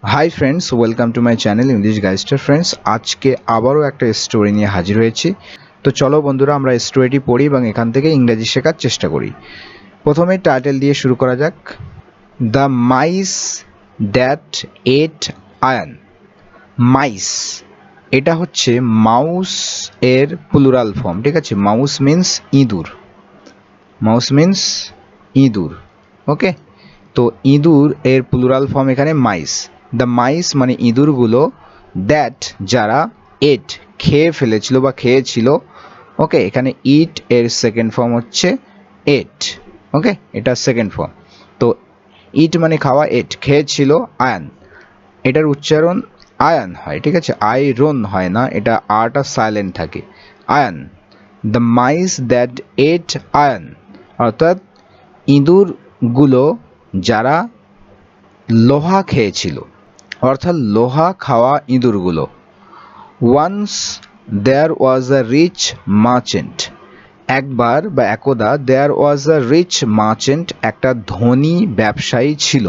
High friends, welcome to my channel English গাইস্টার। Friends, আজকে আবারও একটা স্টোরি নিয়ে হাজির হয়েছি। তো চলো বন্ধুরা, আমরা স্টোরিটি পড়ি এবং এখান থেকে ইংরেজি শেখার চেষ্টা করি। প্রথমে টাইটেল দিয়ে শুরু করা যাক, the mice that at ion. মাইস এটা হচ্ছে মাউস এর প্লুরাল ফর্ম, ঠিক আছে। মাউস মিন্স ইঁদুর, মাউস মিন্স ইঁদুর, ওকে। তো ইঁদুর এর প্লুরাল ফর্ম এখানে মাইস। দ্য মাইস মানে ইঁদুরগুলো, দ্যাট যারা, এট খেয়ে ফেলেছিল বা খেয়েছিল, ওকে। এখানে ইট এর সেকেন্ড ফর্ম হচ্ছে এট, ওকে, এটা সেকেন্ড ফর্ম। তো ইট মানে খাওয়া, এট খেয়েছিল, আয়ান এটার উচ্চারণ আয়ান হয়, ঠিক আছে, আইরন হয় না, এটা আরটা সাইলেন্ট থাকে, iron. The mice that ate iron অর্থাৎ ইঁদুরগুলো যারা লোহা খেয়েছিল, অর্থাৎ লোহা খাওয়া ইঁদুরগুলো। Once there was a rich merchant, একবার বা একদা, দেয়ার ওয়াজ আ রিচ মার্চেন্ট একটা ধনী ব্যবসায়ী ছিল,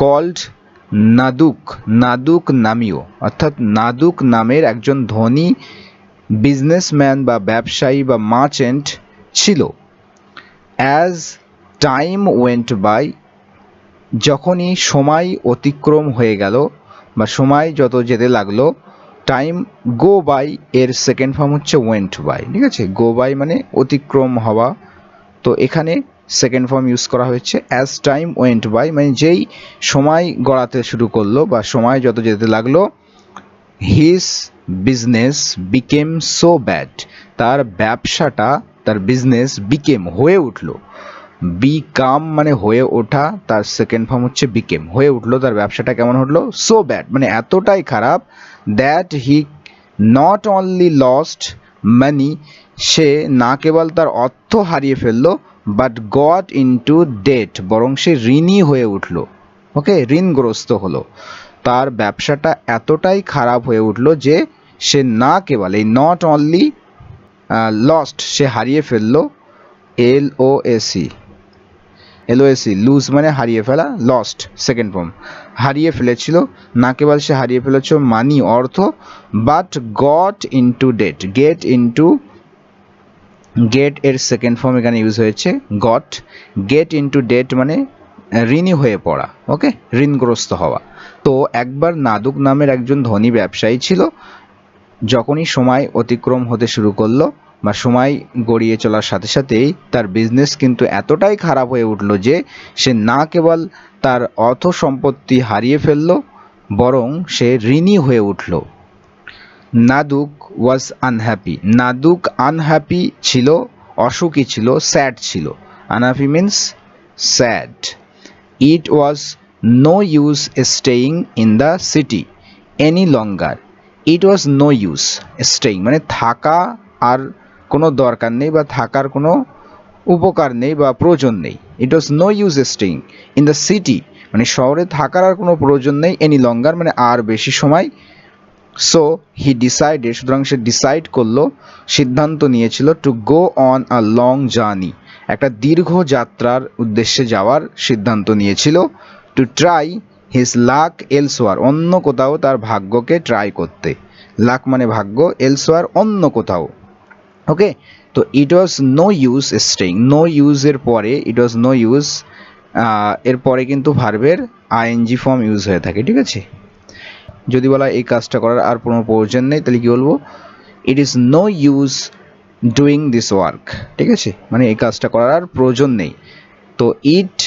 কল্ড নাদুক, নাদুক নামীয়, অর্থাৎ নাদুক নামের একজন ধনী বিজনেসম্যান বা ব্যবসায়ী বা মার্চেন্ট ছিল। অ্যাজ টাইম ওয়েন্ট বাই, যখনই সময় অতিক্রম হয়ে গেল বা সময় যত যেতে লাগলো, টাইম গো বাই এর সেকেন্ড ফর্ম হচ্ছে ওয়েন্ট বাই, ঠিক আছে। গো বাই মানে অতিক্রম হওয়া, তো এখানে সেকেন্ড ফর্ম ইউজ করা হয়েছে। অ্যাজ টাইম ওয়েন্ট বাই মানে যেই সময় গড়াতে শুরু করলো বা সময় যত যেতে লাগলো, his business became so bad, তার ব্যবসাটা, তার বিজনেস বিকেম হয়ে উঠলো, বিকাম মানে হয়ে ওঠা, তার সেকেন্ড ফর্ম হচ্ছে বিকেম, হয়ে উঠলো, তার ব্যবসাটা কেমন হলো, সো ব্যাড মানে এতটাই খারাপ, that he not only lost money, সে না কেবল তার অর্থ হারিয়ে ফেললো, বাট গট ইনটু ডেট, বরং সে ঋণী হয়ে উঠলো, ওকে, ঋণগ্রস্ত হলো। তার ব্যবসাটা এতটাই খারাপ হয়ে উঠলো যে সে না কেবল, এই নট অনলি, লস্ট সে হারিয়ে ফেললো, LOSE, লুজ মানে হারিয়ে ফেলা, লস্ট সেকেন্ড ফর্ম, হারিয়ে ফেলেছিল, না কেবল সে হারিয়ে ফেলেছিল মানি অর্থ, but got into debt, get into, get এর সেকেন্ড ফর্ম এখানে ইউজ হয়েছে, গট, গেট ইনটু ডেট মানে ঋণী হয়ে পড়া, ওকে, ঋণগ্রস্ত হওয়া। তো একবার নাদুক নামের একজন ধনী ব্যবসায়ী ছিল, যখনই সময় অতিক্রম হতে শুরু করলো বা সময় গড়িয়ে চলার সাথে সাথেই তার বিজনেস কিন্তু এতটাই খারাপ হয়ে উঠলো যে সে না কেবল তার অর্থ সম্পত্তি হারিয়ে ফেললো, বরং সে ঋণী হয়ে উঠল। নাদুক ওয়াজ আনহ্যাপি, নাদুক আনহ্যাপি ছিল, অসুখী ছিল, স্যাড ছিল, unhappy means sad. It was no use staying in the city any longer, it was no use staying মানে থাকা আর কোনো দরকার নেই বা থাকার কোনো উপকার নেই বা প্রয়োজন নেই, it was no use staying in the city মানে শহরে থাকার আর কোনো প্রয়োজন নেই, এনি লঙ্গার মানে আর বেশি সময়। সো হি ডিসাইডেড, সুতরাং সে ডিসাইড করলো, সিদ্ধান্ত নিয়েছিল, two go on a long journey, একটা দীর্ঘ যাত্রার উদ্দেশ্যে যাওয়ার সিদ্ধান্ত নিয়েছিল, to try his lakh elsewhere, অন্য কোথাও তার ভাগ্যকে ট্রাই করতে, লাক মানে ভাগ্য, এলসওয়ার অন্য কোথাও, ওকে। তো it was no use staying, no ইউজের পরে ইট ওয়াজ নো ইউজ, এর পরে কিন্তু ভার্বের আইএনজি ফর্ম ইউজ হয়ে থাকে, ঠিক আছে। যদি বলা এই কাজটা করার আর কোনো প্রয়োজন নেই, তাহলে কি বলবো, it is no use doing this work, ঠিক আছে, মানে এই কাজটা করার আর প্রয়োজন নেই। তো ইট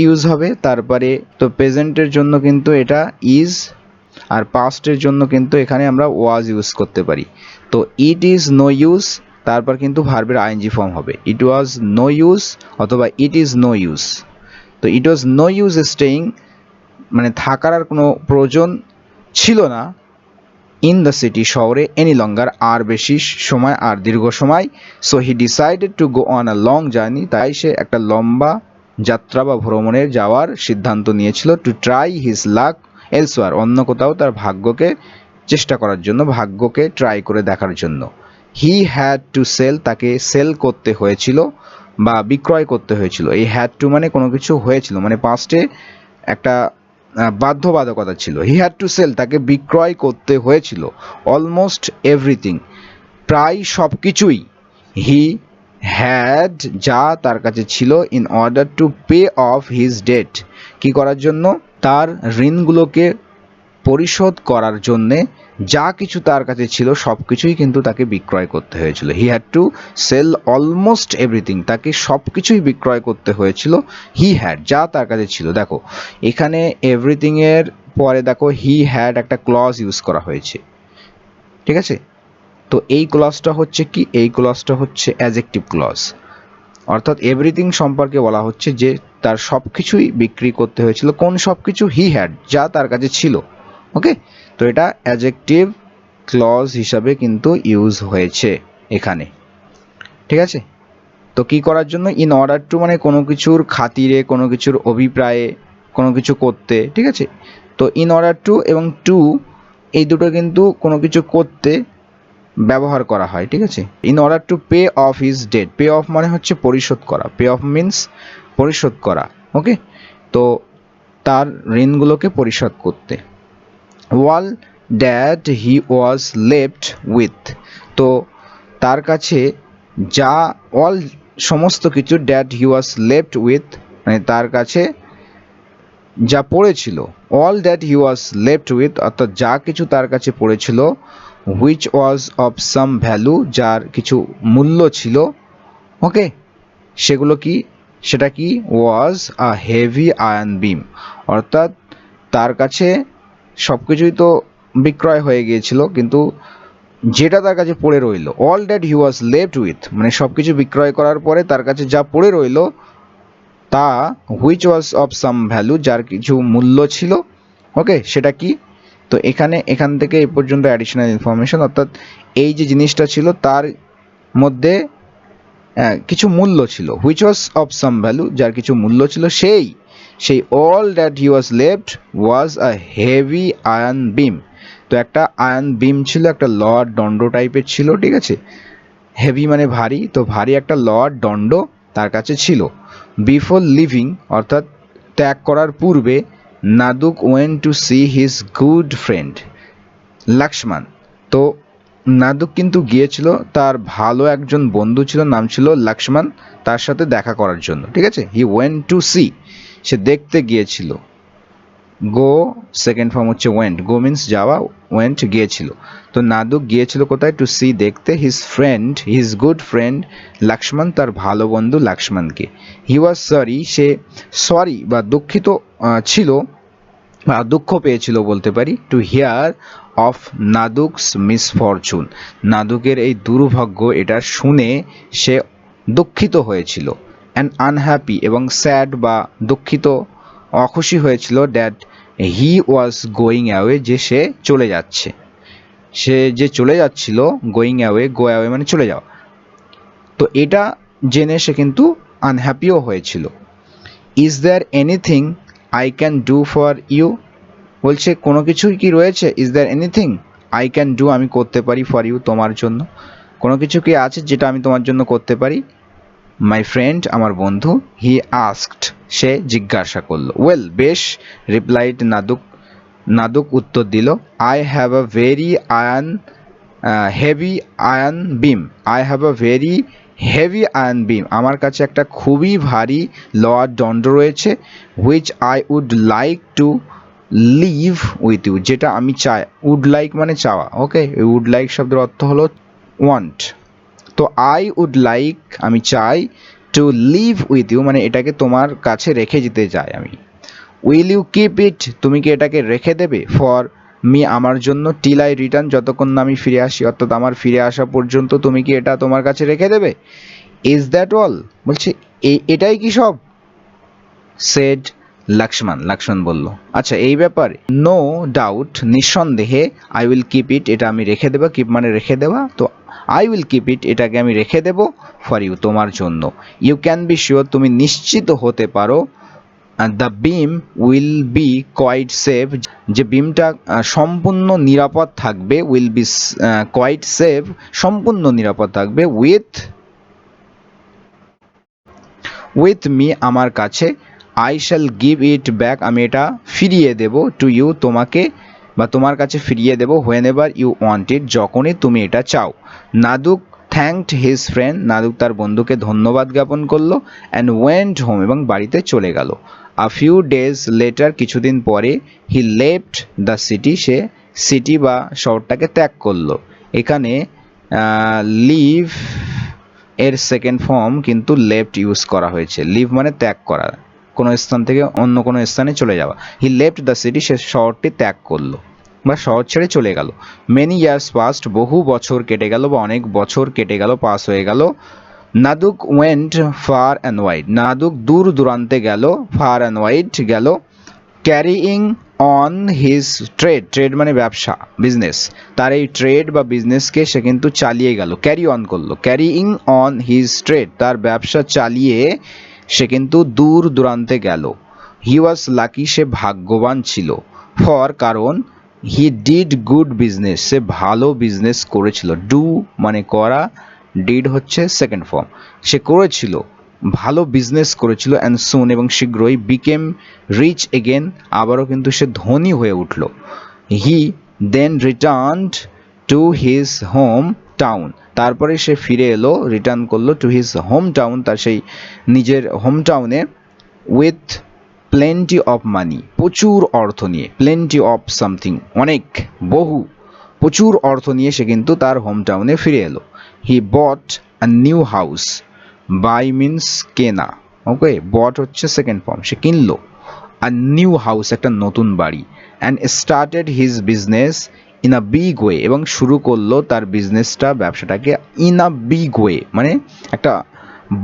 ইউজ হবে, তারপরে তো প্রেজেন্টের জন্য কিন্তু এটা ইজ, আর পাস্টের জন্য কিন্তু এখানে আমরা ওয়াজ ইউজ করতে পারি। তো ইট ইজ নো ইউজ, তারপর কিন্তু ভার্বের আইএনজি ফর্ম হবে, ইট ওয়াজ নো ইউজ অথবা ইট ইজ নো ইউজ। তো it was no use staying মানে থাকার আর কোনো প্রয়োজন ছিল না, ইন দ্য সিটি শহরে, এনি লঙ্গার আর বেশি সময়, আর দীর্ঘ সময়। So he decided to go on a long journey, তাই সে একটা লম্বা যাত্রা বা ভ্রমণে যাওয়ার সিদ্ধান্ত নিয়েছিল, to try his lakh elsewhere, অন্য কোথাও তার ভাগ্যকে চেষ্টা করার জন্য, ভাগ্যকে ট্রাই করে দেখার জন্য। হি হ্যাড টু সেল, তাকে সেল করতে হয়েছিল বা বিক্রয় করতে হয়েছিল, এই হ্যাড টু মানে কোনো কিছু হয়েছিল মানে পাস্টে একটা বাধ্যবাধকতা ছিল। হি হ্যাড টু সেল, তাকে বিক্রয় করতে হয়েছিল। অলমোস্ট এভরিথিং, প্রায় সব কিছুই। হি হ্যাড, যা তার কাছে ছিল। In order to pay off his debt, কি করার জন্য? তার ঋণগুলোকে পরিশোধ করার জন্যে যা কিছু তার কাছে ছিল সব কিছুই কিন্তু তাকে বিক্রয় করতে হয়েছিল। He had to sell almost everything, তাকে সব কিছুই বিক্রয় করতে হয়েছিল। হি হ্যাড, যা তার কাছে ছিল। দেখো এখানে এভরিথিং এর পরে দেখো হি হ্যাড একটা ক্লজ ইউজ করা হয়েছে, ঠিক আছে? তো এই ক্লজটা হচ্ছে কি? এই ক্লজটা হচ্ছে অ্যাডজেক্টিভ ক্লজ, অর্থাৎ এভরিথিং সম্পর্কে বলা হচ্ছে যে তার সব কিছুই বিক্রি করতে হয়েছিল। কোন সব কিছু? হি হ্যাড, যা তার কাছে ছিল। ওকে, তো এটা অ্যাডজেক্টিভ ক্লজ হিসাবে কিন্তু ইউজ হয়েছে এখানে, ঠিক আছে? তো কি করার জন্য? ইন অর্ডার টু মানে কোনো কিছুর খাতিরে, কোনো কিছুর অভিপ্রায়ে, কোনো কিছু করতে, ঠিক আছে? তো ইন অর্ডার টু এবং টু এই দুটো কিন্তু কোনো কিছু করতে ব্যবহার করা হয়, ঠিক আছে? In order to pay off his debt, pay off মানে হচ্ছে পরিশোধ করা, পে অফ মিন্স পরিশোধ করা। ওকে, তো তার ঋণগুলোকে পরিশোধ করতে। All that he was left with, তো তার কাছে যা, অল সমস্ত কিছু, that he was left with মানে তার কাছে যা পড়েছিল। All that he was left with অর্থাৎ যা কিছু তার কাছে পড়েছিল। Which was of some value, যার কিছু মূল্য ছিল। ওকে, সেগুলো কি? সেটা কি? ওয়াজ আ হেভি আয়রন বিম, অর্থাৎ তার কাছে সব কিছুই তো বিক্রয় হয়ে গিয়েছিল, কিন্তু যেটা তার কাছে পড়ে রইল, all that he was left with মানে সব কিছু বিক্রয় করার পরে তার কাছে যা পড়ে রইল তা, which was of some value, যার কিছু মূল্য ছিল। ওকে, সেটা কি? তো এখান থেকে এই পর্যন্ত অ্যাডিশনাল ইনফরমেশন, অর্থাৎ এই যে জিনিসটা ছিল তার মধ্যে কিছু মূল্য ছিল। Which was of some value, যার কিছু মূল্য ছিল। সেই all that he was left was a heavy iron beam, তো একটা আয়রন বিম ছিল, একটা লোহার দণ্ড টাইপের ছিল, ঠিক আছে? হেভি মানে ভারী, তো ভারী একটা লোহার দণ্ড তার কাছে ছিল। বিফোর লিভিং অর্থাৎ ত্যাগ করার পূর্বে, Naduk went to see his good friend Lakshman, তো নাদুক কিন্তু গিয়েছিল, তার ভালো একজন বন্ধু ছিল, নাম ছিল লক্ষ্মণ, তার সাথে দেখা করার জন্য, ঠিক আছে? হি ওয়েন্ট টু সি, সে দেখতে গিয়েছিল। গো সেকেন্ড ফর্ম হচ্ছে ওয়েন্ট, গো মিন্স যাওয়া, ওয়েন্ট গিয়েছিল। তো নাদুক গিয়েছিল কোথায়? টু সি দেখতে, his friend, his good friend Lakshman, তার ভালো বন্ধু লক্ষ্মণকে। হি ওয়াজ সরি, সে সরি বা দুঃখিত ছিল বা দুঃখ পেয়েছিল বলতে পারি। টু হিয়ার অফ নাদুকস মিসফরচুন, নাদুকের এই দুর্ভাগ্য এটা শুনে সে দুঃখিত হয়েছিল। অ্যান্ড আনহ্যাপি এবং স্যাড বা দুঃখিত, অখুশি হয়েছিল। That he was going away, যে সে চলে যাচ্ছে, সে যে চলে যাচ্ছিল। গোয়িং অ্যাওয়ে, গো অ্যাওয়ে মানে চলে যাওয়া। তো এটা জেনে সে কিন্তু আনহ্যাপিও হয়েছিল। Is there anything I can do for you, বলছে কোনো কিছুই কি রয়েছে? Is there anything I can do, আমি করতে পারি, ফর ইউ, তোমার জন্য। কোনো কিছু কি আছে যেটা আমি তোমার জন্য করতে পারি? মাই ফ্রেন্ড, আমার বন্ধু। হি আস্কড, সে জিজ্ঞাসা করলো। ওয়েল, বেশ, রিপ্লাইড নাদুক, নাদুক উত্তর দিল। I have a very iron heavy iron beam, I have a very heavy iron beam, আমার কাছে একটা খুবই ভারী লোহার দণ্ড রয়েছে। Which I would like to leave with you, যেটা আমি চাই। উড লাইক মানে চাওয়া। ওকে, উড লাইক শব্দের অর্থ হলো ওয়ান্ট। তো আই উড লাইক, আমি চাই। টু লিভ উইথ ইউ মানে এটাকে তোমার কাছে রেখে যেতে চাই আমি। উইল ইউ কিপ ইট, তুমি কি এটাকে রেখে দেবে? ফর মি, আমার জন্য। টিল আই রিটার্ন, যতক্ষণ না আমি ফিরে আসি, অর্থাৎ আমার ফিরে আসা পর্যন্ত তুমি কি এটা তোমার কাছে রেখে দেবে? ইজ দ্যাট অল, বলছে এটাই কি সব? সেড লক্ষ্মণ, লক্ষ্মণ বলল। আচ্ছা, এই ব্যাপারে নো ডাউট, নিঃসন্দেহে। আই উইল কিপ ইট, এটা আমি রেখে দেবো। কিপ মানে রেখে দেওয়া, তো আই উইল কিপ ইট, এটাকে আমি রেখে দেবো। ফর ইউ, তোমার জন্য। ইউ ক্যান বি শিওর, তুমি নিশ্চিত হতে পারো। The beam will be quite safe, যে বিমটা সম্পূর্ণ নিরাপদ থাকবে। উইল বি কোয়াইট সেফ, সম্পূর্ণ নিরাপদ থাকবে। উইথ মি, আমার কাছে। I shall give it back, আমি এটা ফিরিয়ে দেব, টু ইউ, তোমাকে বা তোমার কাছে ফিরিয়ে দেব, whenever you want it, যখনই তুমি এটা চাও। Naduk thanked his friend, Naduk তার বন্ধুকে ধন্যবাদ জ্ঞাপন করলো, অ্যান্ড ওয়েন্ট হোম, এবং বাড়িতে চলে গেল। আ ফিউ ডেজ লেটার, কিছুদিন পরে, he left the city, say city বা শহরটাকে ত্যাগ করলো। এখানে লিভ এর সেকেন্ড ফর্ম কিন্তু লেফট ইউজ করা হয়েছে। লিভ মানে ত্যাগ করা, কোনো স্থান থেকে অন্য কোনো স্থানে চলে যাওয়া। হি লেফট দ্য সিটি, সে শহরটি ত্যাগ করলো বা শহর ছেড়ে চলে গেল। মেনি ইয়ার্স পাস্ট, বহু বছর কেটে গেল বা অনেক বছর কেটে গেল, পাস হয়ে গেল। নাদুক ওয়েন্ট ফার অ্যান্ড ওয়াইড, নাদুক দূর দূরান্তে গেল, ফার অ্যান্ড ওয়াইড গেল। Carrying on his trade, trade মানে ব্যবসা, বিজনেস, তার এই ট্রেড বা বিজনেসকে সে কিন্তু চালিয়ে গেল, ক্যারি অন করলো। ক্যারিইং অন হিজ ট্রেড, তার ব্যবসা চালিয়ে সে কিন্তু দূর দূরান্তে গেল। হি ওয়াজ লাকি, সে ভাগ্যবান ছিল। ফর, কারণ, হি ডিড গুড বিজনেস, সে ভালো বিজনেস করেছিল। ডু মানে করা, ডিড হচ্ছে সেকেন্ড ফর্ম, সে করেছিল, ভালো বিজনেস করেছিল। অ্যান্ড সুন, এবং শীঘ্রই, বিকেম রিচ এগেন, আবারও কিন্তু সে ধনী হয়ে উঠল। He then returned to his home town, তারপরে সে ফিরে এলো, রিটার্ন করলো, টু হিজ হোম টাউন, তার সেই নিজের হোম টাউনে, উইথ প্লেন্টি অফ মানি, প্রচুর অর্থ নিয়ে, প্লেন্টি অফ সামথিং, অনেক, বহু, প্রচুর অর্থ নিয়ে সে কিন্তু তার হোম টাউনে ফিরে এলো। He bought a new house, by means কেনা, ওকে, বট হচ্ছে সেকেন্ড ফর্ম, সে কিনলো। আ নিউ হাউস, একটা নতুন বাড়ি। And started his business in a big way, এবং শুরু করলো তার বিজনেসটা, ব্যবসাটাকে, ইন আ বিগ ওয়ে মানে একটা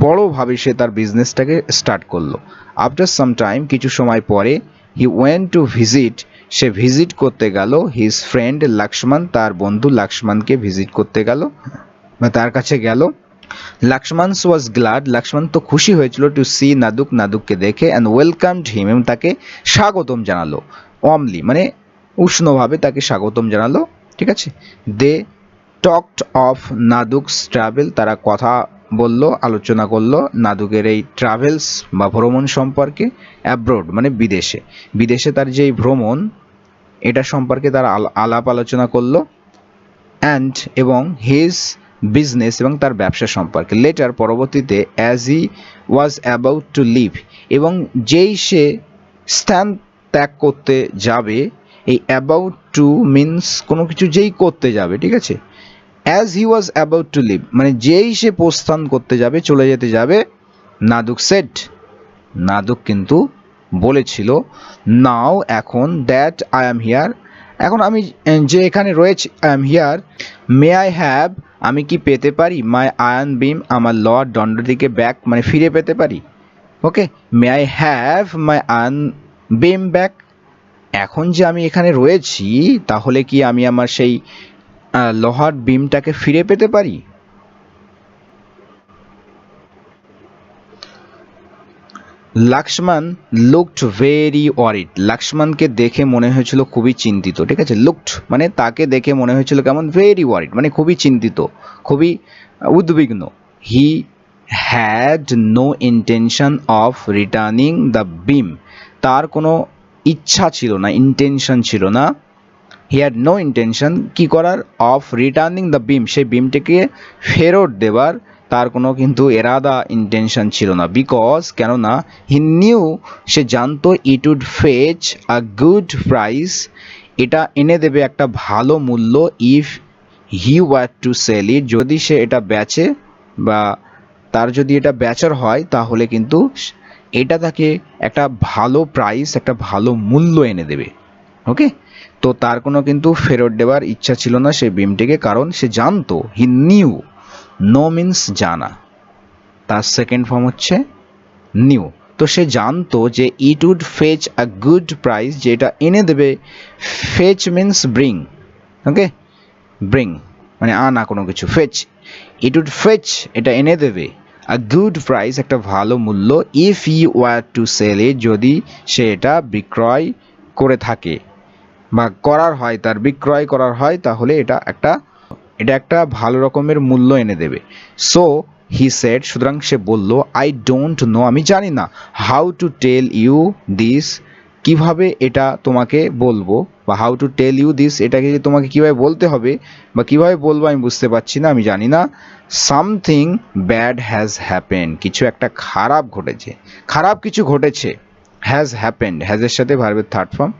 বড়োভাবে সে তার বিজনেসটাকে স্টার্ট করলো। আফটার সাম টাইম, কিছু সময় পরে, হি went to visit, say visit করতে গেল, হিজ ফ্রেন্ড লক্ষ্মণ, তার বন্ধু লক্ষ্মণকে ভিজিট করতে গেল বা তার কাছে গেল। লক্ষ্মণ ওয়াজ গ্ল্যাড, লক্ষ্মণ তো খুশি হয়েছিল, টু সি নাদুক, নাদুককে দেখে। অ্যান্ড ওয়েলকামড হিম, এবং তাকে স্বাগতম জানালো। ওয়ার্মলি মানে উষ্ণভাবে তাকে স্বাগতম জানালো, ঠিক আছে। দে টকড অফ নাদুকস ট্রাভেল, তারা কথা বলল, আলোচনা করলো নাদুকের এই ট্রাভেলস বা ভ্রমণ সম্পর্কে। অ্যাব্রোড মানে বিদেশে, বিদেশে তার যেই ভ্রমণ, এটা সম্পর্কে তারা আলাপ আলোচনা করলো। অ্যান্ড এবং হিজ বিজনেস, এবং তার ব্যবসা সম্পর্কে। লেটার পরবর্তীতে, as he was about to leave, এবং যেই সে স্থান ত্যাগ করতে যাবে, এই অ্যাবাউট টু মিন্স কোনো কিছু যেই করতে যাবে, ঠিক আছে। As he was about to leave মানে যেই সে প্রস্থান করতে যাবে, চলে যেতে যাবে। নাদুক সেড, নাদুক কিন্তু বলেছিল, নাও এখন, দ্যাট আই অ্যাম হিয়ার, এখন আমি যে এখানে রয়েছি, I am here, May I have, আমি কি পেতে পারি, মাই আয়রন বিম, আমার লর্ড দণ্ডটিকে ব্যাক মানে ফিরে পেতে পারি, okay. May I have my iron beam back, এখন যে আমি এখানে রয়েছি, তাহলে কি আমি আমার সেই লোহার বিমটাকে ফিরে পেতে পারি। লক্ষ্মণ লুকড ভেরি ওয়ারিড, লক্ষ্মণকে দেখে মনে হয়েছিল খুবই চিন্তিত, ঠিক আছে। লুকড মানে তাকে দেখে মনে হয়েছিল কেমন, ভেরি ওয়ারিড মানে খুবই চিন্তিত, খুবই উদ্বিগ্ন। He had no intention of returning the beam, তার কোনো ইচ্ছা ছিল না, ইন্টেনশন ছিল না। হি হ্যাড নো ইন্টেনশন কি করার, অফ রিটার্নিং দ্য বিম, সেই বিমটিকে ফেরত দেবার তার কোনো কিন্তু এরাদা, ইন্টেনশন ছিল না। বিকজ কেননা, হি নিউ, সে জানতো, it would fetch a good price, এটা এনে দেবে একটা ভালো মূল্য। If he were to sell it, যদি সে এটা বেচে বা তার যদি এটা বেচার হয়, তাহলে কিন্তু এটা তাকে একটা ভালো প্রাইস, একটা ভালো মূল্য এনে দেবে, ওকে। তো তার কোনো কিন্তু ফেরত দেওয়ার ইচ্ছা ছিল না সেই বিমটিকে, কারণ সে জানতো, হি নিউ, নো মিন্স জানা, তার সেকেন্ড ফর্ম হচ্ছে নিউ। তো সে জানতো যে it would fetch a good price, যেটা এনে দেবে, fetch means bring, okay, bring মানে আনা কোনো কিছু, ফেচ, ইট উড ফেচ এটা এনে দেবে, আ গুড প্রাইস একটা ভালো মূল্য, if you were to sell it, যদি সে এটা বিক্রয় করে থাকে বা করার হয়, তার বিক্রয় করার হয়, তাহলে এটা একটা ভালো রকমের মূল্য এনে দেবে। সো হি সেড, সুতরাং সে বলল, আই ডোন্ট নো, আমি জানি না, how to tell you this, কিভাবে এটা তোমাকে বলবো, বা how to tell you this, এটাকে তোমাকে কিভাবে বলতে হবে বা কিভাবে বলবো আমি বুঝতে পারছি না, আমি জানি না। সামথিং ব্যাড হ্যাজ হ্যাপেন্ড, কিছু একটা খারাপ ঘটেছে, খারাপ কিছু ঘটেছে। হ্যাজ হ্যাপেন্ড, হ্যাজের সাথে ভার্বের থার্ড ফর্ম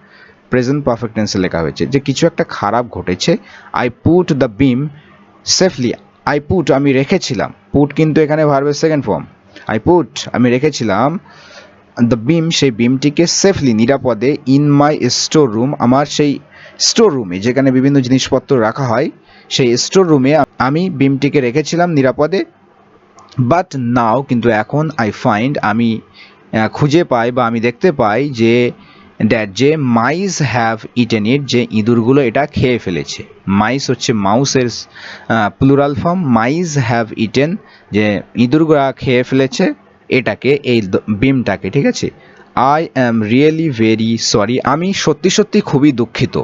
প্রেজেন্ট পারফেক্ট টেন্সে লেখা হয়েছে যে কিছু একটা খারাপ ঘটেছে। I put the beam safely, I put আমি রেখেছিলাম, পুট কিন্তু এখানে ভার্বের সেকেন্ড ফর্ম, আই পুট আমি রেখেছিলাম, দ্য বিম সেই বিমটিকে সেফলি নিরাপদে, ইন মাই স্টোর রুম আমার সেই স্টোর রুমে যেখানে বিভিন্ন জিনিসপত্র রাখা হয় সেই স্টোর রুমে আমি বিমটিকে রেখেছিলাম নিরাপদে। বাট নাও কিন্তু এখন, আই ফাইন্ড আমি খুঁজে পাই বা আমি দেখতে পাই যে দ্যাট যে মাইস হ্যাভ ইটেন ইট, যে ইঁদুরগুলো এটা খেয়ে ফেলেছে। মাইস হচ্ছে মাউসের plural form, mice have eaten, যে ইঁদুরগুলো খেয়ে ফেলেছে এটাকে, এই বিমটাকে, ঠিক আছে। I am really very sorry, আমি সত্যি সত্যি খুবই দুঃখিত।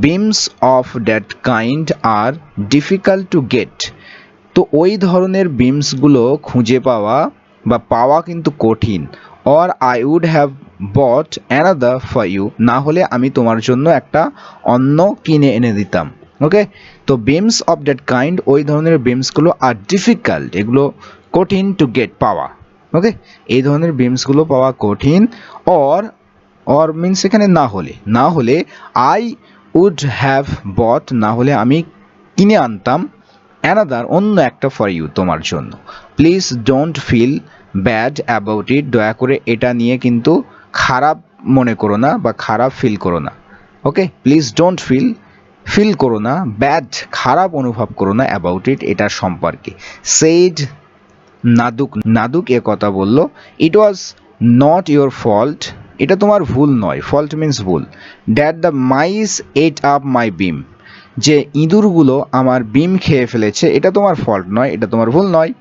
Beams of that kind are difficult to get, তো ওই ধরনের বিমসগুলো খুঁজে পাওয়া বা পাওয়া কিন্তু কঠিন। Or I would have bought another for you, না হলে আমি তোমার জন্য একটা অন্য কিনে এনে দিতাম। ওকে, তো বিমস অফ দ্যাট কাইন্ড, ওই ধরনের বিমসগুলো আর ডিফিকাল্ট, এগুলো কঠিন টু গেট, পাওয়া। ওকে, এই ধরনের বিমসগুলো পাওয়া কঠিন। অর, অর মিনস এখানে না হলে, না হলে আই উড হ্যাভ বট, না হলে আমি কিনে আনতাম, অ্যানাদার অন্য একটা ফর ইউ তোমার জন্য। Please don't feel bad about it, দয়া করে এটা নিয়ে কিন্তু খারাপ মনে করো না বা খারাপ ফিল করো না। ওকে, প্লিজ ডোন্ট ফিল, ফিল করো না, ব্যাড খারাপ অনুভব করো না, অ্যাবাউট ইট এটার সম্পর্কে। সেইড নাদুক, নাদুক এ কথা বলল। It was not your fault, এটা তোমার ভুল নয়, ফল্ট মিন্স ভুল। That the mice ate up my beam, যে ইঁদুরগুলো আমার বিম খেয়ে ফেলেছে, এটা তোমার ফল্ট নয়, এটা তোমার ভুল নয়।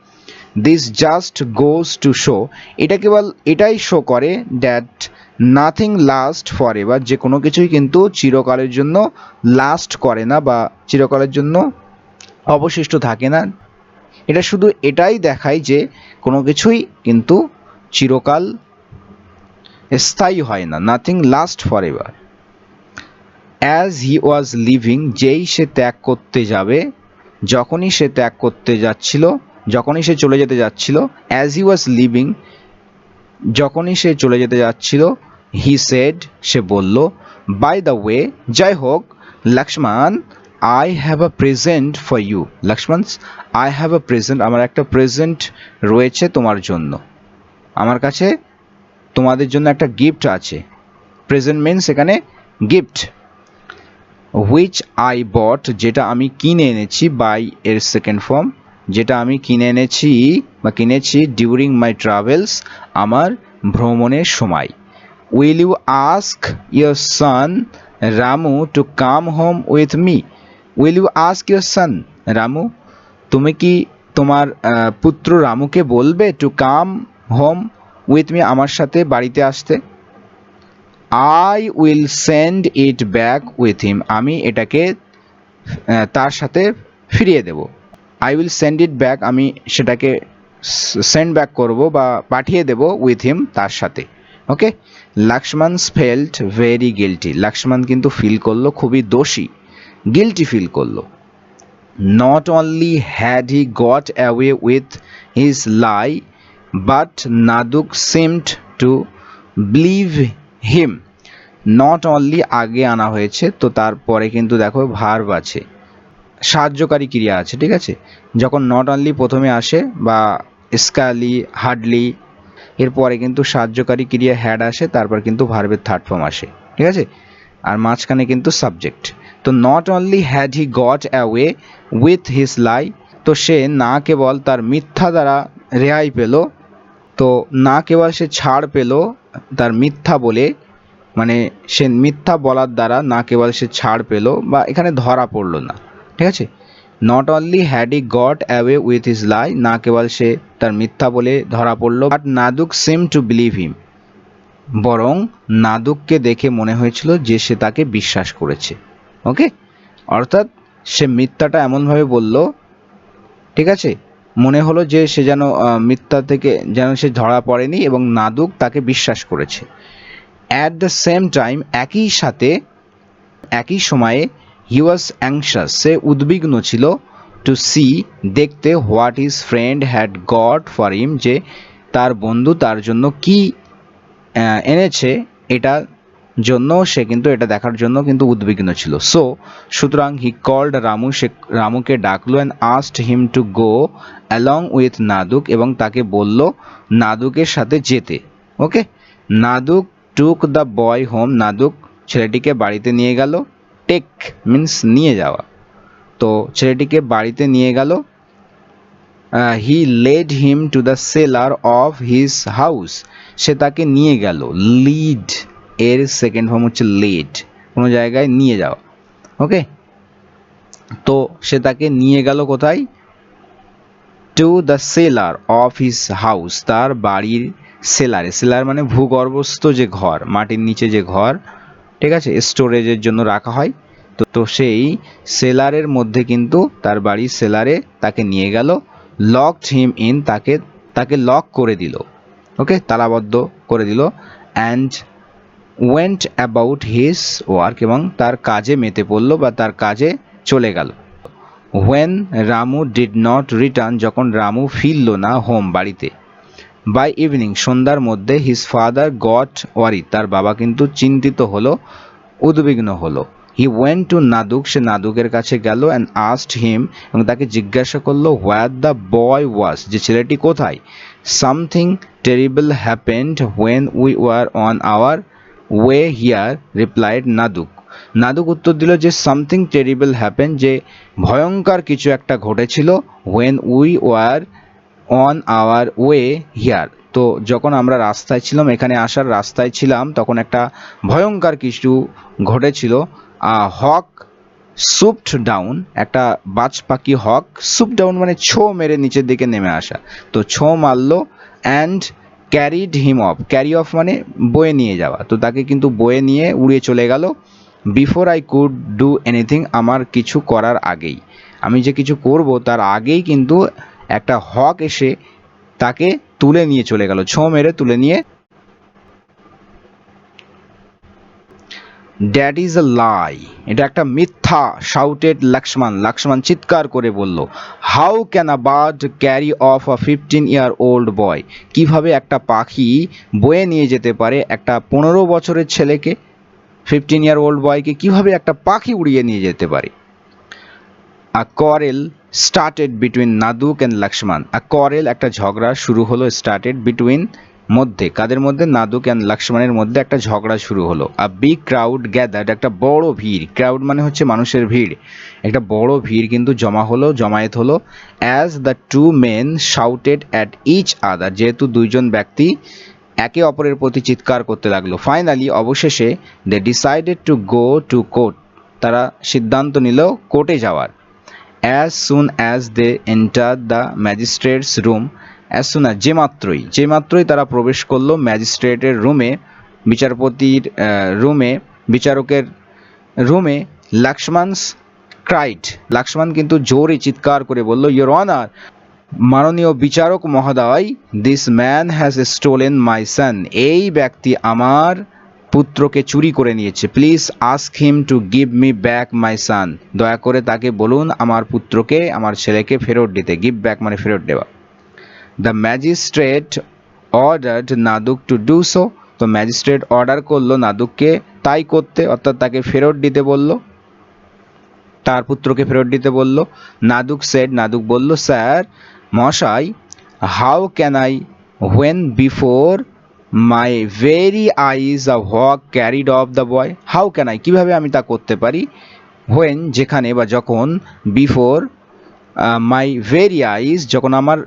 This just goes to show, এটা কেবল এটাই শো করে that nothing last for ever, যে কোনো কিছুই কিন্তু চিরকালের জন্য লাস্ট করে না বা চিরকালের জন্য অবশিষ্ট থাকে না। এটা শুধু এটাই দেখায় যে কোনো কিছুই কিন্তু চিরকাল স্থায়ী হয় না, nothing last for ever. As he was living, যেই সে ত্যাগ করতে যাবে, যখনই সে ত্যাগ করতে যাচ্ছিল, যখনই সে চলে যেতে যাচ্ছিল, অ্যাজ হি ওয়াজ লিভিং, যখনই সে চলে যেতে যাচ্ছিল, হি সেড, সে বলল, বাই দ্য ওয়ে, যাই হোক, Lakshman, I have a present for you, Lakshman, I have a present, আমার একটা প্রেজেন্ট রয়েছে তোমার জন্য, আমার কাছে তোমাদের জন্য একটা গিফট আছে। প্রেজেন্ট মিনস এখানে গিফট। হুইচ আই বট, যেটা আমি কিনে এনেছি, বাই এর সেকেন্ড ফর্ম, যেটা আমি কিনে এনেছি বা কিনেছি ডিউরিং মাই ট্রাভেলস, আমার ভ্রমণের সময়। Will you ask your son Ramu to come home with me, will you ask your son Ramu, তুমি কি তোমার পুত্র রামুকে বলবে to come home with me, আমার সাথে বাড়িতে আসতে। I will send it back with him, আমি এটাকে তার সাথে ফিরিয়ে দেব। I will send it back, আমি সেটাকে সেন্ড ব্যাক করব বা পাঠিয়ে দেব, উইথ হিম তার সাথে। Okay, Lakshman felt very guilty, Lakshman কিন্তু ফিল করলো খুবই দোষী, গিল্টি ফিল করলো। Not only had he got away with his lie, but Naduk seemed to believe him. Not only আগে আনা হয়েছে, তো তারপরে কিন্তু দেখো ভার্ব আছে, সাহায্যকারী ক্রিয়া আছে, ঠিক আছে। যখন নট অনলি প্রথমে আসে বা স্কালি হার্ডলি, এরপরে কিন্তু সাহায্যকারী ক্রিয়া হ্যাড আসে, তারপর কিন্তু ভার্বের থার্ড ফর্ম আসে, ঠিক আছে। আর মাঝখানে কিন্তু সাবজেক্ট। তো not only had he got away with his lie, তো সে না কেবল তার মিথ্যা দ্বারা রেহাই পেল, তো না কেবল সে ছাড় পেল তার মিথ্যা বলে, মানে সে মিথ্যা বলার দ্বারা না কেবল সে ছাড় পেল বা এখানে ধরা পড়লো না, ঠিক আছে। Not only had he got away with his lie, না কেবল সে তার মিথ্যা বলে ধরা পড়লো, but Naduk seem to believe him, বরং নাদুককে দেখে মনে হয়েছিল যে সে তাকে বিশ্বাস করেছে। ওকে, অর্থাৎ সে মিথ্যাটা এমনভাবে বলল, ঠিক আছে, মনে হলো যে সে যেন মিথ্যা থেকে যেন সে ধরা পড়েনি এবং নাদুক তাকে বিশ্বাস করেছে। অ্যাট দ্য সেম টাইম, একই সময়ে হি ওয়াজ অ্যাংশাস, সে উদ্বিগ্ন ছিল, টু সি, দেখতে, what his friend had got for him, যে তার বন্ধু তার জন্য কি এনেছে, এটা জন্য সে কিন্তু এটা দেখার জন্য কিন্তু উদ্বিগ্ন ছিল। সুতরাং হি কল্ড রামু, সে রামুকে ডাকলো, and asked him to go along with Naduk, এবং তাকে বলল নাদুকের সাথে যেতে। ওকে, নাদুক টুক দ্য বয় হোম, নাদুক ছেলেটিকে বাড়িতে নিয়ে গেল। টেক মিন্স নিয়ে যাওয়া, তো ছেলেটিকে বাড়িতে নিয়ে গেল। He led him to the cellar of his house, সে তাকে নিয়ে গেল। লিড এর সেকেন্ড ফর্ম হচ্ছে লেড, কোনো জায়গায় নিয়ে যাওয়া। ওকে, তো সে তাকে নিয়ে গেল কোথায়? Two the cellar of his house, তার বাড়ির সেলারে। সেলার মানে ভূগর্ভস্থ যে ঘর, মাটির নিচে যে ঘর, ঠিক আছে, স্টোরেজের জন্য রাখা হয়। তো সেই সেলারের মধ্যে কিন্তু তার বাড়ির সেলারে তাকে নিয়ে গেল। লকড হিম ইন, তাকে লক করে দিল। ওকে, তালাবদ্ধ করে দিল। And went about his work, এবং তার কাজে মেতে পড়ল বা তার কাজে চলে গেল। When Ramu did not return, যখন রামু ফিরল না হোম, বাড়িতে। বাই ইভিনিং, সন্ধ্যার মধ্যে, হিজ ফাদার গট ওয়ারি, তার বাবা কিন্তু চিন্তিত হলো, উদ্বিগ্ন হলো। হি ওয়েন্ট টু নাদুক, সে নাদুকের কাছে গেল। অ্যান্ড আস্কড হিম, এবং তাকে জিজ্ঞাসা করলো, হোয়ার দ্য বয় ওয়াজ, যে ছেলেটি কোথায়। Something terrible happened when we were on our way here, replied Naduk. Naduk উত্তর দিল যে সামথিং টেরিবল হ্যাপেন, যে ভয়ঙ্কর কিছু একটা ঘটেছিল, when we were on our way here, তো যখন আমরা রাস্তায় ছিলাম, এখানে আসার রাস্তায় ছিলাম, তখন একটা ভয়ঙ্কর কিছু ঘটেছিল। হক সুপড ডাউন, একটা বাজ পাখি, হক সুপ ডাউন মানে ছো মেরে নিচের দিকে নেমে আসা, তো ছো মারলো। And carried him of, carry of মানে বয়ে নিয়ে যাওয়া, তো তাকে কিন্তু বয়ে নিয়ে উড়িয়ে চলে গেল। Before I could do anything, আমার কিছু করার আগেই, আমি যে কিছু করব তার আগেই কিন্তু একটা হক এসে তাকে তুলে নিয়ে চলে গেল, ছো মেরে তুলে নিয়ে। দ্যাট ইজ আ লাই, এটা একটা মিথ্যা। শাউটেড লক্ষ্মণ চিৎকার করে বলল। How can a bird carry off a 15-year-old বয়, কিভাবে একটা পাখি বয়ে নিয়ে যেতে পারে একটা 15 বছরের ছেলেকে, 15-year-old বয়কে কিভাবে একটা পাখি উড়িয়ে নিয়ে যেতে পারে। A quarrel started between Naduk and Lakshman, a quarrel একটা ঝগড়া শুরু হলো, স্টার্টেড বিটুইন মধ্যে, কাদের মধ্যে, নাদুক অ্যান্ড লক্ষ্মণের মধ্যে একটা ঝগড়া শুরু হলো। আ বিগ ক্রাউড গ্যাদার্ড, একটা বড় ভিড়, ক্রাউড মানে হচ্ছে মানুষের ভিড়, একটা বড় ভিড় কিন্তু জমায়েত হলো। As the two men shouted at each other, যেহেতু দুইজন ব্যক্তি একে অপরের প্রতি চিৎকার করতে লাগলো। ফাইনালি, অবশেষে, they decided to go to court, তারা সিদ্ধান্ত নিল কোর্টে যাওয়ার। As soon as they enter the magistrate's room, as soon as যে মাত্রই তারা প্রবেশ করলো ম্যাজিস্ট্রেটের রুমে, বিচারপতির রুমে, বিচারকের রুমে। লক্ষ্মণস ক্রাইড, লক্ষ্মণ কিন্তু জোরে চিৎকার করে বলল, ইয়োর অনার, মাননীয় বিচারক মহোদয়, this man has stolen my son, এই ব্যক্তি আমার পুত্রকে চুরি করে নিয়েছে। Please ask him to give me back my son, দয়া করে তাকে বলুন আমার পুত্রকে, আমার ছেলেকে ফেরত দিতে। গিভ ব্যাক মানে ফেরত দেওয়া। The magistrate ordered Naduk to do so, তো ম্যাজিস্ট্রেট অর্ডার করলো নাদুককে তাই করতে, অর্থাৎ তাকে ফেরত দিতে বলল, তার পুত্রকে ফেরত দিতে বলল। নাদুক সেড, নাদুক বলল, স্যার মশাই, how can I when before my very eyes a hawk carried off the boy, how can I, কীভাবে আমি তা করতে পারি, হোয়েন যেখানে বা যখন, বিফোর মাই ভেরি আইজ যখন আমার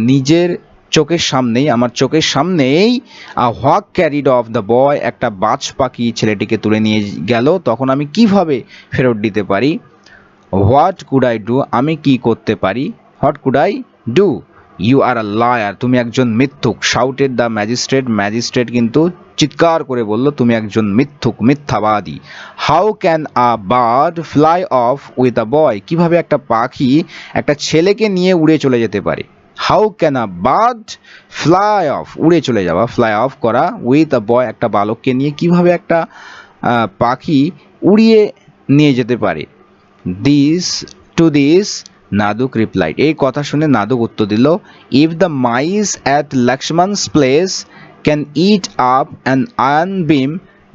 নিজের চোখের সামনেই, আমার চোখের সামনেই হক ক্যারিড অফ দ্য বয়, একটা বাজ পাখি ছেলেটিকে তুলে নিয়ে গেল, তখন আমি কিভাবে ফেরত দিতে পারি। হোয়াট কুড আই ডু, আমি কি করতে পারি। What could I do, you are a liar, তুমি একজন মিথ্যুক। শাউটেড দ্য ম্যাজিস্ট্রেট, ম্যাজিস্ট্রেট কিন্তু চিৎকার করে বলল, তুমি একজন মিথ্যুক, মিথ্যাবাদী। How can a bird fly off with a boy, কিভাবে একটা পাখি একটা ছেলেকে নিয়ে উড়ে চলে যেতে পারে। How can a bird fly of, উড়ে চলে যাওয়া, ফ্লাই অফ করা, উইথ আ বয়, একটা বালককে নিয়ে কিভাবে একটা পাখি উড়িয়ে নিয়ে যেতে পারে। দিস নাদুক রিপ্লাইড, এই কথা শুনে নাদুক উত্তর দিল, if the mice at Lakshman's place can eat up an iron beam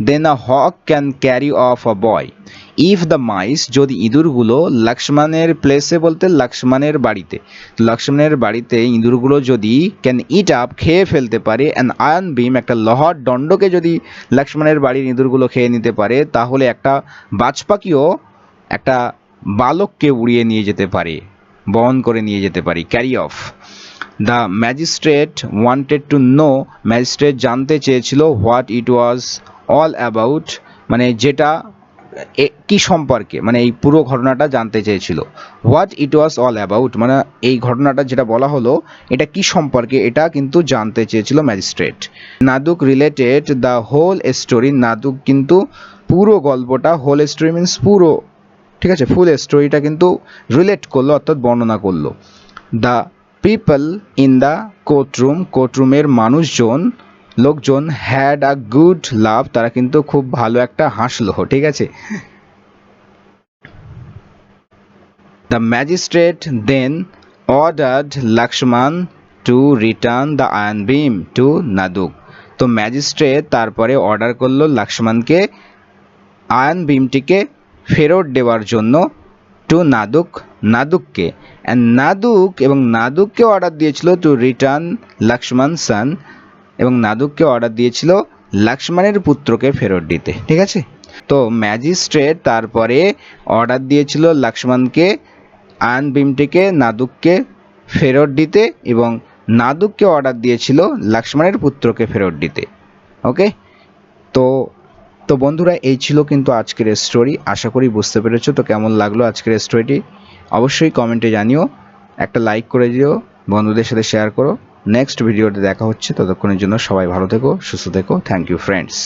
then a hawk can carry off a boy. If the mice, যদি ইঁদুরগুলো লক্ষ্মণের প্লেসে বলতে লক্ষ্মণের বাড়িতে ইঁদুরগুলো যদি ক্যান ইট আপ, খেয়ে ফেলতে পারে, অ্যান আয়রন বিম, একটা লোহার দণ্ডকে যদি লক্ষ্মণের বাড়ির ইঁদুরগুলো খেয়ে নিতে পারে, তাহলে একটা বাজ পাখিও একটা বালককে উড়িয়ে নিয়ে যেতে পারে, বহন করে নিয়ে যেতে পারে, carry of. The magistrate wanted to know, magistrate জানতে চেয়েছিল what it was all about, মানে যেটা কি সম্পর্কে, মানে এই পুরো ঘটনাটা জানতে চেয়েছিল। What it was all about মানে এই ঘটনাটা যেটা বলা হলো এটা কি সম্পর্কে, এটা কিন্তু জানতে চেয়েছিল magistrate. Naduk related the whole story, Naduk কিন্তু পুরো গল্পটা, হোল স্টোরি মিনস পুরো, ঠিক আছে, ফুল স্টোরিটা কিন্তু রিলেট করলো, অর্থাৎ বর্ণনা করলো। The people in the courtroom, কোর্টরুমের লোকজন হ্যাড আ গুড লাভ, তারা কিন্তু খুব ভালো একটা হাসলো, ঠিক আছে। The magistrate then ordered Lakshman to return the iron beam to Naduk, তো ম্যাজিস্ট্রেট তারপরে অর্ডার করলো লক্ষ্মণকে আয়রন বিমটিকে ফেরত দেওয়ার জন্য, টু নাদুককে, নাদুককে অর্ডার দিয়েছিল টু রিটার্ন লক্ষ্মণ সান, এবং নাদুককে অর্ডার দিয়েছিল লক্ষ্মণের পুত্রকে ফেরত দিতে, ঠিক আছে। তো ম্যাজিস্ট্রেট তারপরে অর্ডার দিয়েছিল লক্ষ্মণকে আয়রন বিমটিকে নাদুককে ফেরত দিতে, এবং নাদুককে অর্ডার দিয়েছিল লক্ষ্মণের পুত্রকে ফেরত দিতে। ওকে, তো বন্ধুরা এই ছিল কিন্তু আজকের স্টোরি, আশা করি বুঝতে পেরেছো। তো কেমন লাগলো আজকের স্টোরিটি অবশ্যই কমেন্টে জানিও, একটা লাইক করে দিও, বন্ধুদের সাথে শেয়ার করো। নেক্সট ভিডিওতে দেখা হচ্ছে, ততক্ষণের জন্য সবাই ভালো থেকো, সুস্থ থেকো। Thank you friends.